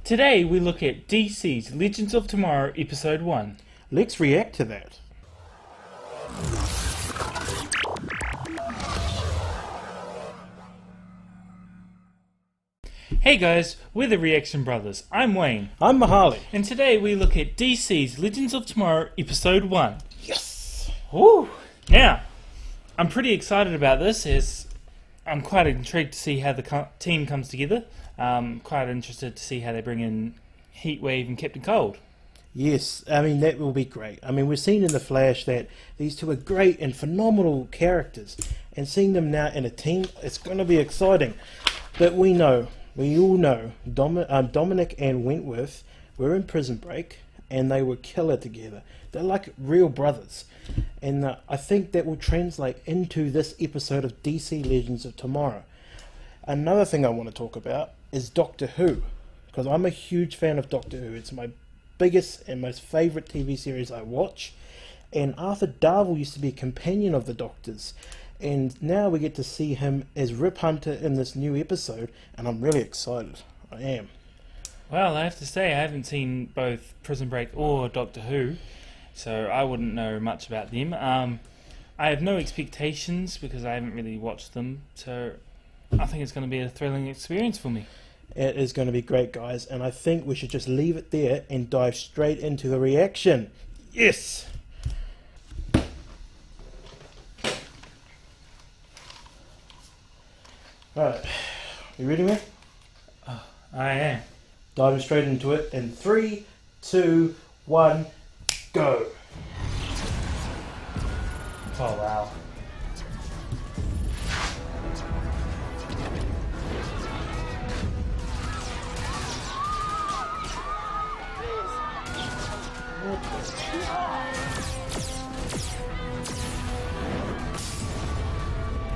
Today we look at DC's Legends of Tomorrow Episode 1. Let's react to that. Hey guys, we're the Reaction Brothers. I'm Wayne. I'm Mahali. And today we look at DC's Legends of Tomorrow Episode 1. Yes! Woo! Now, I'm pretty excited about this as I'm quite intrigued to see how the team comes together. Quite interested to see how they bring in Heatwave and Captain Cold. Yes, I mean, that will be great. I mean, we've seen in The Flash that these two are great and phenomenal characters, and seeing them now in a team, it's going to be exciting. But we all know, Dominic and Wentworth were in Prison Break, and they were killer together. They're like real brothers. And I think that will translate into this episode of DC Legends of Tomorrow. Another thing I want to talk about is Doctor Who, because I'm a huge fan of Doctor Who. It's my biggest and most favourite TV series I watch. And Arthur Darvill used to be a companion of the Doctor's. And now we get to see him as Rip Hunter in this new episode, and I'm really excited. I am. Well, I have to say I haven't seen both Prison Break or Doctor Who, so I wouldn't know much about them. I have no expectations because I haven't really watched them, so I think it's going to be a thrilling experience for me. It is going to be great, guys, and I think we should just leave it there and dive straight into the reaction. Yes! Alright, you ready, man? I am. Diving straight into it in 3, 2, 1, go! Oh wow.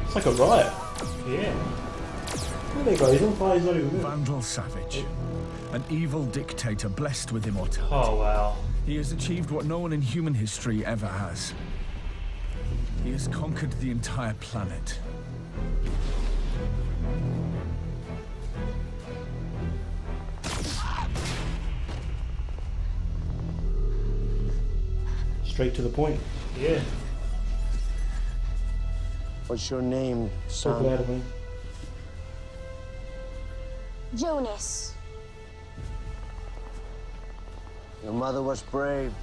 It's like a riot. Yeah. Oh, there you go, he's on fire, he's not even moving. Vandal Savage, an evil dictator blessed with immortality. Oh wow. He has achieved what no one in human history ever has. He has conquered the entire planet. Straight to the point. Yeah. What's your name, So son? glad of him. Jonas. Your mother was brave,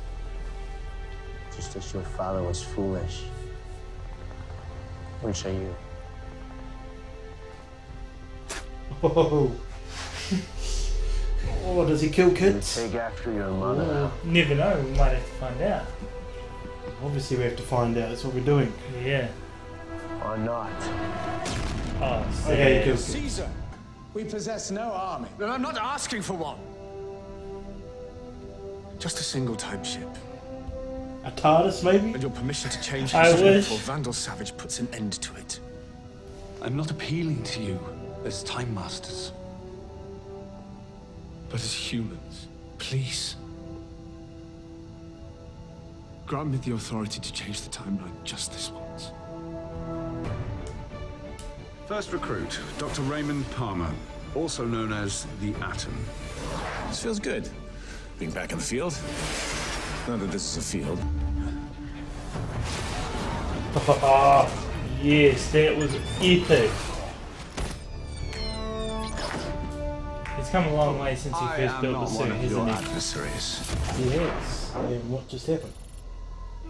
just as your father was foolish. Which are you? Oh, oh, does he kill You kids? take after your mother. Never know, we might have to find out. Obviously we have to find out, that's what we're doing. Yeah. Or not. Oh, Okay, he sad. kills kids. Caesar, we possess no army. But I'm not asking for one. Just a single type ship. A TARDIS, maybe? And your permission to change I history wish. before Vandal Savage puts an end to it. I'm not appealing to you as Time Masters, but as humans. Please. Grant me the authority to change the timeline just this once. First recruit, Dr. Raymond Palmer, also known as the Atom. This feels good. Being back in the field. Not that this is a field. Yes, that was epic. It's come a long way since he I first am built not the one suit, of your hasn't adversaries. Yes. And what just happened?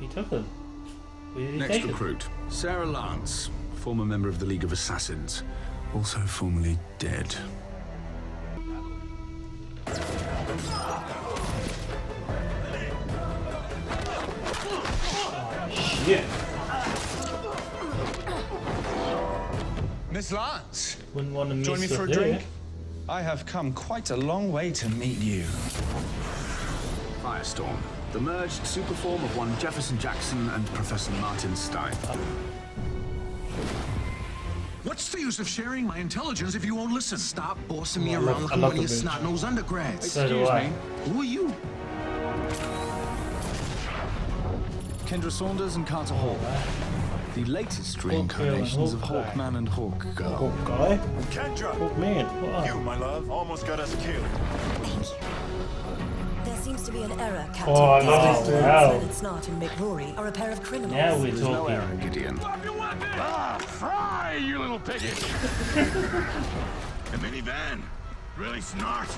he? He took him. Where did he Next take him? recruit, Sarah Lance, former member of the League of Assassins, also formerly dead. Yeah. Miss Lance, Wouldn't want to mess join me with for a her. drink? I have come quite a long way to meet you. Firestorm, the merged superform of one Jefferson Jackson and Professor Martin Stein. What's the use of sharing my intelligence if you won't listen? Stop bossing me I around love like one of the your bitch. snot-nosed undergrads. So do I. Who are you? Kendra Saunders and Carter Hall. The latest reincarnations of Hawkeye. Hawkman and Hawkgirl. Hawkeye? Kendra! Hawkman. Wow. You, my love, almost got us killed. Thank error, Captain. Oh, no. Wow. Snart and Mick Rory are a pair of criminals. Now we're There's no talking. error, Gideon. Fry, you little piggy! The minivan. Really smart.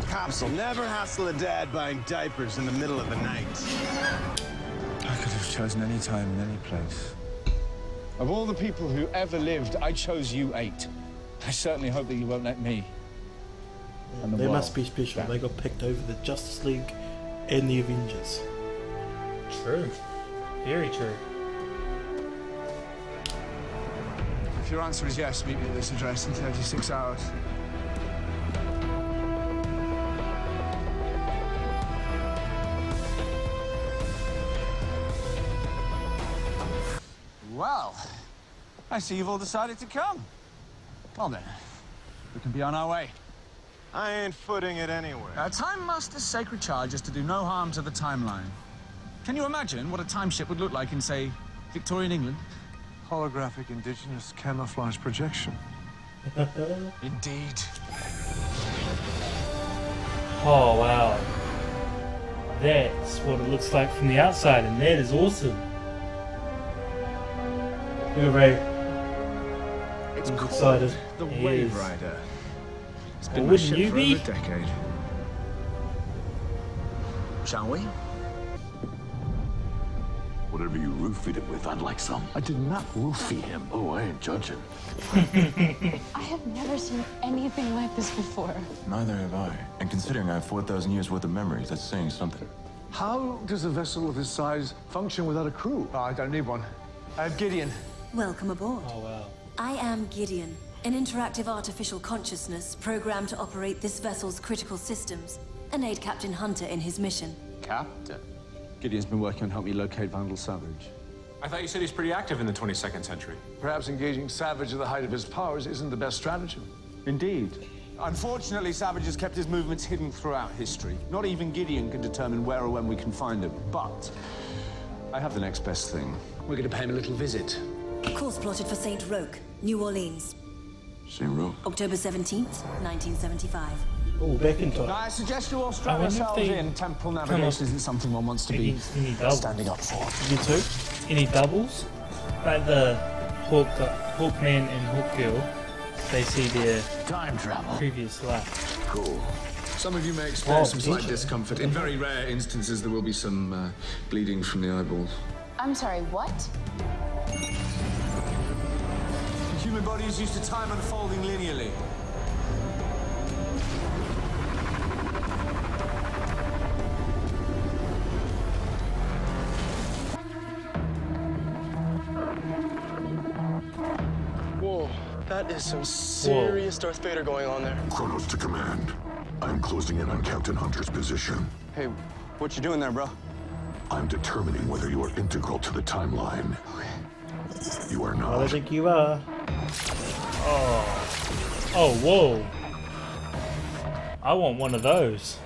Cops will never hassle a dad buying diapers in the middle of the night. I could have chosen any time and any place. Of all the people who ever lived, I chose you 8. I certainly hope that you won't let me. And the They world must be special. They got picked over the Justice League and the Avengers. True. Very true. If your answer is yes, meet me at this address in 36 hours. Well, I see you've all decided to come. Well then, we can be on our way. I ain't footing it anywhere. Time Master's sacred charge is to do no harm to the timeline. Can you imagine what a time ship would look like in, say, Victorian England? Holographic indigenous camouflage projection. Indeed. Oh, wow. That's what it looks like from the outside, and that is awesome. Hooray. It's I'm called excited. the It Wave is. Rider. It's Well, been my wouldn't ship you for be? over a decade. Shall we? Whatever you roofied it with, I'd like some. I did not roofie him. Oh, I ain't judging. I have never seen anything like this before. Neither have I. And considering I have 4,000 years worth of memories, that's saying something. How does a vessel of his size function without a crew? Oh, I don't need one. I have Gideon. Welcome aboard. Oh, wow. I am Gideon, an interactive artificial consciousness programmed to operate this vessel's critical systems and aid Captain Hunter in his mission. Captain? Gideon's been working on helping me locate Vandal Savage. I thought you said he's pretty active in the 22nd century. Perhaps engaging Savage at the height of his powers isn't the best strategy. Indeed. Unfortunately, Savage has kept his movements hidden throughout history. Not even Gideon can determine where or when we can find him. But I have the next best thing. We're going to pay him a little visit. Course plotted for St. Roque, New Orleans. St. Roque? October 17th, 1975. Oh, back in time. I suggest you all strap wonder if yourselves they in. Temporal come up navigation isn't something one wants to be against any doubles. standing up for. You too? Any doubles? Like the Hawkman and Hawkgirl, they see their Time travel. previous life. Cool. Some of you may experience some slight teacher. discomfort. In very rare instances, there will be some bleeding from the eyeballs. I'm sorry, what? The human body is used to time unfolding linearly. Whoa, that is some serious Darth Vader going on there. Chronos to command. I'm closing in on Captain Hunter's position. Hey, what you doing there, bro? I'm determining whether you are integral to the timeline. You are I don't not. think you are. Oh, whoa. I want one of those.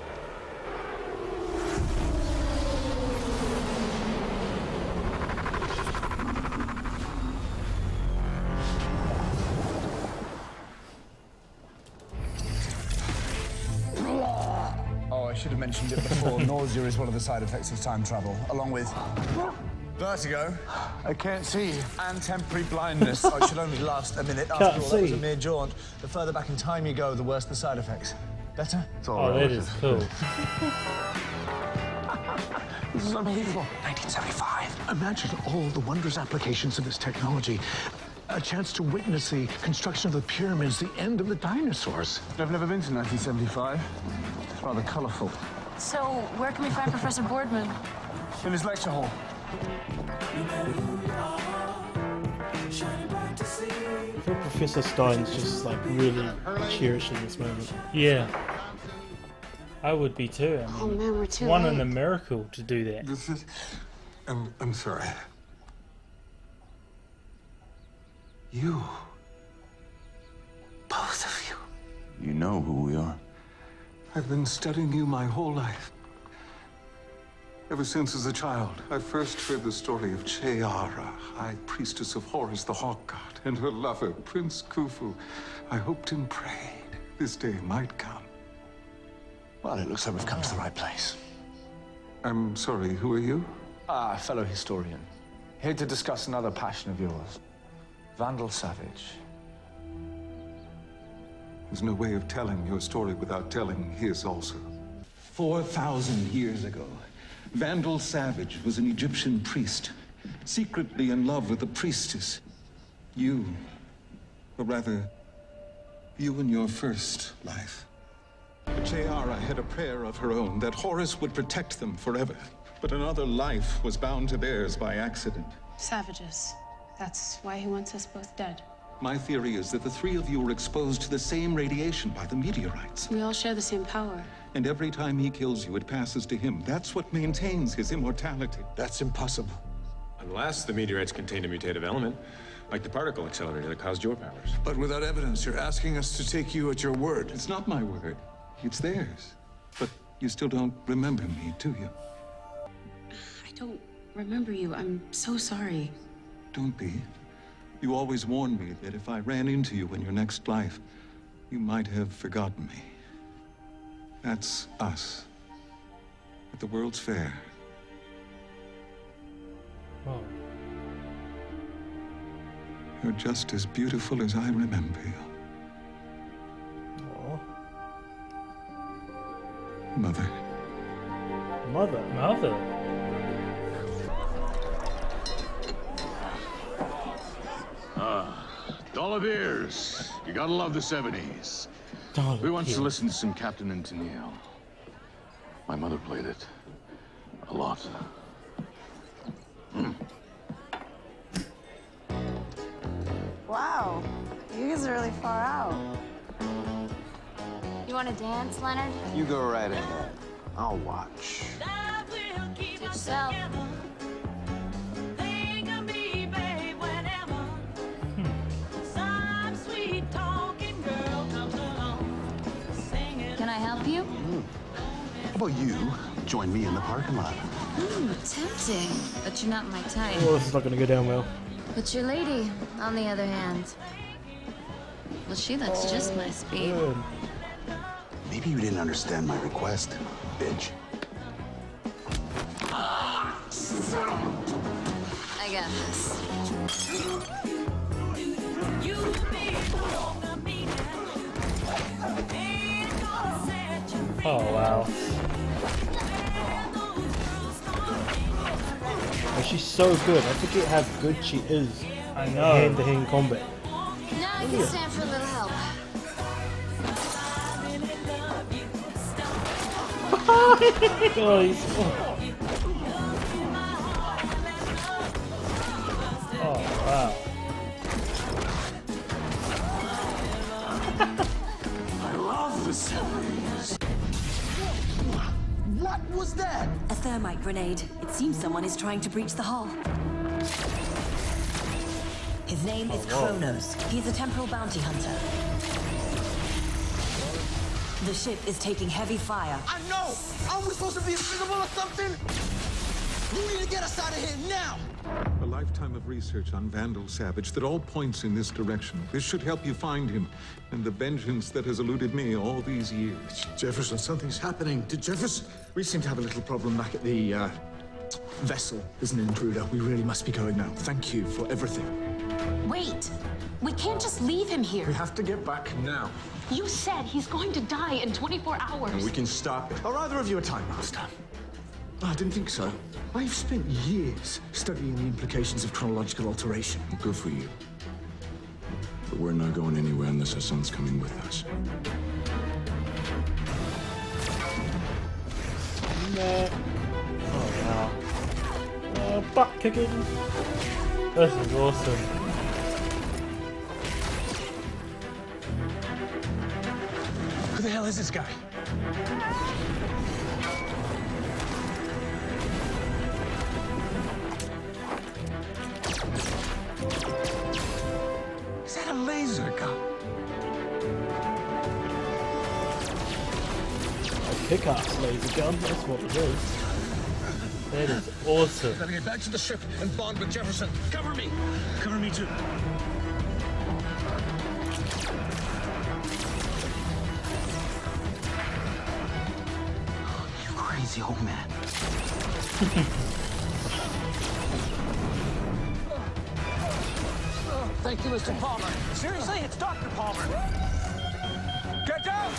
Oh, I should have mentioned it before. Nausea is one of the side effects of time travel, along with vertigo. I can't see. And temporary blindness. Oh, it should only last a minute. After all, Can't that was a see. mere jaunt. The further back in time you go, the worse the side effects. Better? It's all Oh, that relative. is cool. This is unbelievable. 1975. Imagine all the wondrous applications of this technology. A chance to witness the construction of the pyramids, the end of the dinosaurs. I've never been to 1975. It's rather colorful. So, where can we find Professor Boardman? In his lecture hall. I feel Professor Stein's just like really cherishing this moment. Yeah. I would be too. I Oh mean, man, we're too one late. in a miracle to do that. This is... I'm sorry. You. Both of you. You know who we are. I've been studying you my whole life. Ever since as a child, I first heard the story of Cheara, High Priestess of Horus the Hawk God, and her lover, Prince Khufu. I hoped and prayed this day might come. Well, it looks like we've come to the right place. I'm sorry, who are you? Fellow historian. Here to discuss another passion of yours. Vandal Savage. There's no way of telling your story without telling his also. 4,000 years ago, Vandal Savage was an Egyptian priest, secretly in love with a priestess. You, or rather, you in your first life. Cheara had a prayer of her own that Horus would protect them forever. But another life was bound to theirs by accident. Savages. That's why he wants us both dead. My theory is that the three of you were exposed to the same radiation by the meteorites. We all share the same power. And every time he kills you, it passes to him. That's what maintains his immortality. That's impossible. Unless the meteorites contain a mutative element, like the particle accelerator that caused your powers. But without evidence, you're asking us to take you at your word. It's not my word. It's theirs. But you still don't remember me, do you? I don't remember you. I'm so sorry. Don't be. You always warned me that if I ran into you in your next life, you might have forgotten me. That's us. At the World's Fair. Oh. You're just as beautiful as I remember you. Oh. Mother. Mother? Mother? Dollar beers. You gotta love the 70s. We once to listen to some Captain and Tennille. My mother played it. A lot. Wow, you guys are really far out. You want to dance, Leonard? You go right ahead. I'll watch. Suit yourself. Can I help you? How about you join me in the parking lot? Tempting, but you're not my type. Oh, this is not going to go down well. But your lady, on the other hand, well, she looks just my speed. Good. Maybe you didn't understand my request, bitch. I got this. Oh, wow. Oh, she's so good. I forget how good she is. I in know. hand-to-hand combat. Now I can stand for a little help. Oh, he's... Oh, wow. I love the 70s. What was that? A thermite grenade. It seems someone is trying to breach the hull. His name is Kronos. He's a temporal bounty hunter. The ship is taking heavy fire. I know! Aren't we supposed to be invisible or something? You need to get us out of here now! A lifetime of research on Vandal Savage that all points in this direction. This should help you find him and the vengeance that has eluded me all these years. Jefferson, something's happening. Did Jefferson? We seem to have a little problem back at the vessel. There's an intruder. We really must be going now. Thank you for everything. Wait! We can't just leave him here. We have to get back now. You said he's going to die in 24 hours. And we can stop it. Are either of you a time master? I didn't think so. I've spent years studying the implications of chronological alteration. Good for you. But we're not going anywhere unless our son's coming with us. No. Oh, wow. Butt kicking. This is awesome. Who the hell is this guy? Is that a laser gun? A kick-ass laser gun, that's what it is. That is awesome. Gotta get back to the ship and bond with Jefferson. Cover me! Cover me too. easy, old man. Thank you, Mr. Palmer. Seriously, it's Dr. Palmer. Get down!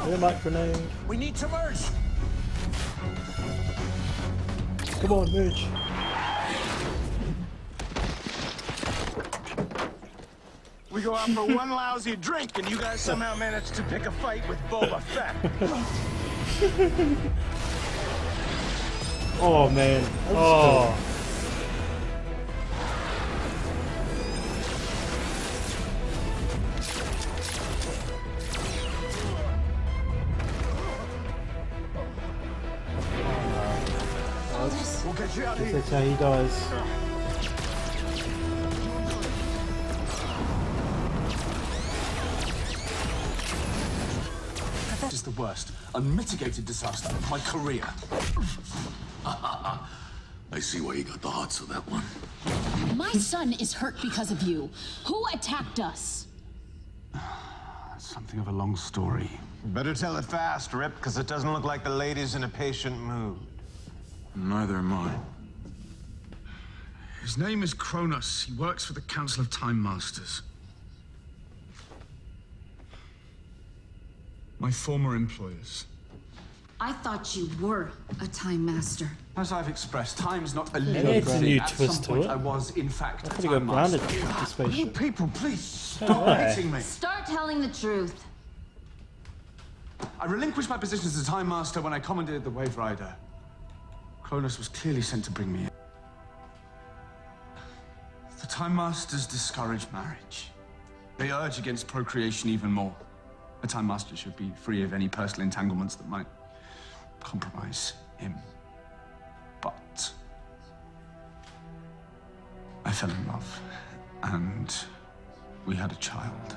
Thermite grenade. We need to merge. Come on, merge. We go out for one lousy drink, and you guys somehow manage to pick a fight with Boba Fett. Oh man. Oh. We'll get you out of here. That's how he dies. That is the worst unmitigated disaster of my career. I see why you got the hots on that one. My son is hurt because of you. Who attacked us? Something of a long story. Better tell it fast, Rip, because it doesn't look like the lady's in a patient mood. Neither am I. His name is Kronos. He works for the Council of Time Masters. My former employers. I thought you were a time master. As I've expressed, time's not a Yeah, linear it's a thing. new At twist some to point, it. I was, in fact, I a could have got time grounded master. with the You spaceship. people, please No stop way. hitting me. Start telling the truth. I relinquished my position as a time master when I commandeered the Wave Rider. Kronos was clearly sent to bring me in. The Time Masters discourage marriage. They urge against procreation even more. A Time Master should be free of any personal entanglements that might compromise him. But I fell in love, and we had a child.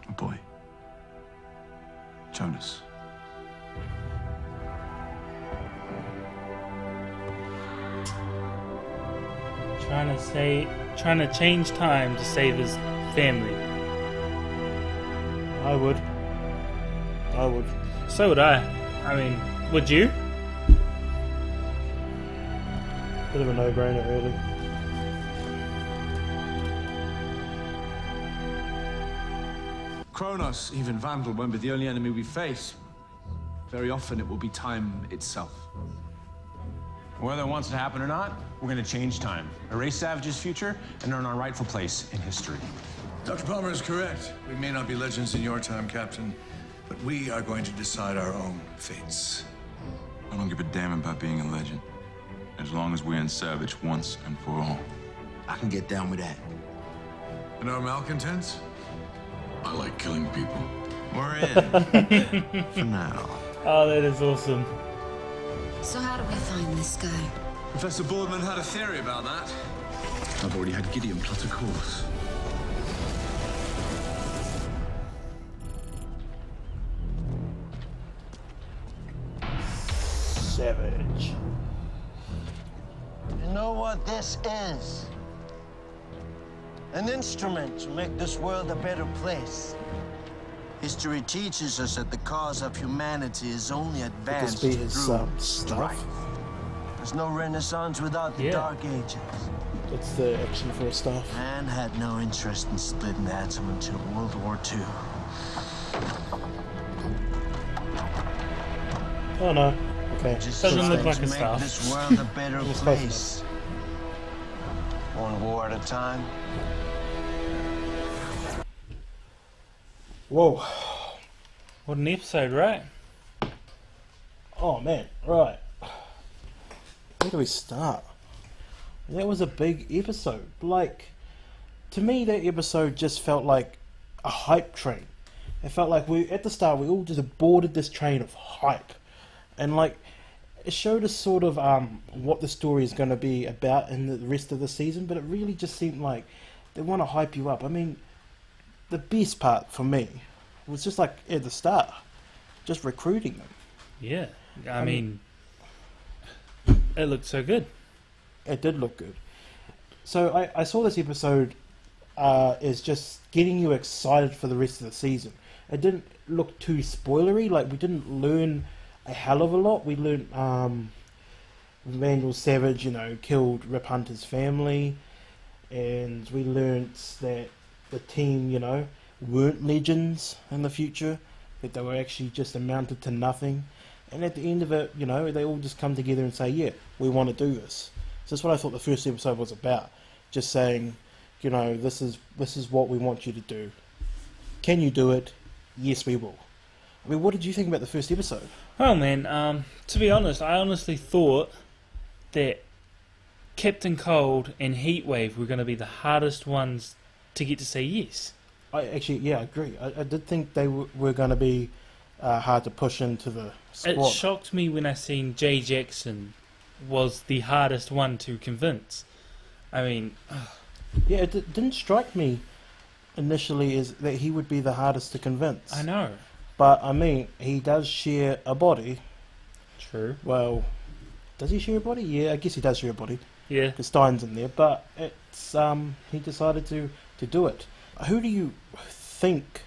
A boy. Jonas. Trying to change time to save his family. I would. So would I. I mean, would you? Bit of a no-brainer, really. Kronos, even Vandal, won't be the only enemy we face. Very often it will be time itself. Whether it wants to happen or not, we're going to change time, erase Savage's future, and earn our rightful place in history. Dr. Palmer is correct. We may not be legends in your time, Captain, but we are going to decide our own fates. I don't give a damn about being a legend, as long as we end Savage once and for all. I can get down with that. And our malcontents? I like killing people. We're in. For now. Oh, that is awesome. So how do we find this guy? Professor Boardman had a theory about that. I've already had Gideon plot a course. Savage. You know what this is? An instrument to make this world a better place. History teaches us that the cause of humanity is only advanced Could this be his through stuff? strife. There's no Renaissance without the Dark Ages. That's the action for stuff. Man had no interest in splitting the atom until World War II. Oh no. Okay. Just Doesn't look trying like to a make staff. this world a better It's place. One war at a time. Whoa. What an episode, right? Oh man, right. Where do we start? That was a big episode. Like, to me, that episode just felt like a hype train. It felt like at the start, we all just boarded this train of hype. And like, it showed us sort of what the story is going to be about in the rest of the season, but it really just seemed like they want to hype you up. I mean, the best part for me was just like at the start, just recruiting them. Yeah. I mean, it looked so good. It did look good. So I saw this episode is just getting you excited for the rest of the season. it didn't look too spoilery. Like, we didn't learn a hell of a lot. We learned Vandal Savage, you know, killed Rip Hunter's family, and we learned that the team, you know, weren't legends in the future, that they were actually just amounted to nothing. And at the end of it, you know, they all just come together and say, yeah, we want to do this. So that's what I thought the first episode was about. Just saying, you know, this is what we want you to do. Can you do it? Yes, we will. I mean, what did you think about the first episode? Well, man, to be honest, I honestly thought that Captain Cold and Heatwave were going to be the hardest ones to get to say yes. I agree. I did think they were going to be hard to push into the squad. It shocked me when I seen Jay Jackson was the hardest one to convince. I mean... Yeah, it didn't strike me initially as that he would be the hardest to convince. I know. But, I mean, he does share a body. True. Well, does he share a body? Yeah, I guess he does share a body. Yeah. Because Stein's in there. But it's he decided to do it. Who do you think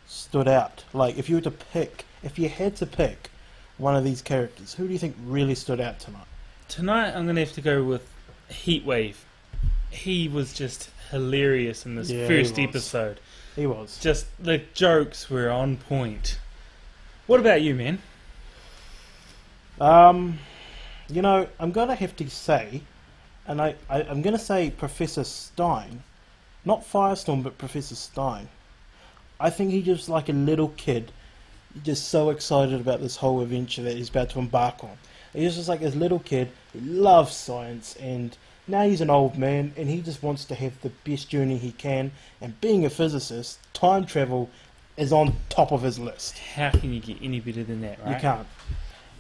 stood out? Like, if you were to pick, if you had to pick one of these characters, who do you think really stood out tonight? Tonight, I'm going to have to go with Heatwave. He was just hilarious in this first episode. He was. Just, the jokes were on point. What about you, man? You know, I'm going to have to say, and I'm going to say Professor Stein. Not Firestorm, but Professor Stein. I think he's just like a little kid, just so excited about this whole adventure that he's about to embark on. He's just like this little kid who loves science, and now he's an old man, and he just wants to have the best journey he can. And being a physicist, time travel is on top of his list. How can you get any better than that, right? You can't.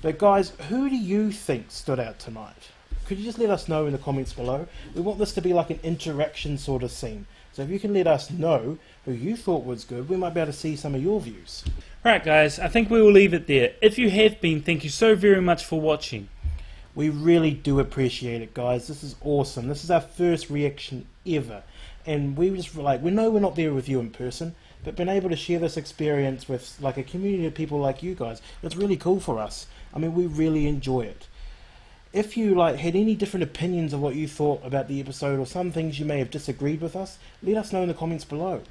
But guys, who do you think stood out tonight? Could you just let us know in the comments below? We want this to be like an interaction sort of scene. So if you can let us know who you thought was good, we might be able to see some of your views. Right, guys, I think we will leave it there. If you have been, thank you so very much for watching. We really do appreciate it, guys. This is awesome. This is our first reaction ever. And we just like, we know we're not there with you in person, but being able to share this experience with like a community of people like you guys, it's really cool for us. I mean, we really enjoy it. If you like had any different opinions of what you thought about the episode, or some things you may have disagreed with us, let us know in the comments below.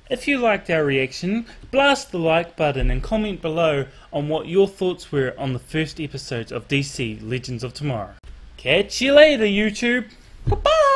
If you liked our reaction, blast the like button and comment below on what your thoughts were on the first episodes of DC Legends of Tomorrow. Catch you later, YouTube. Goodbye!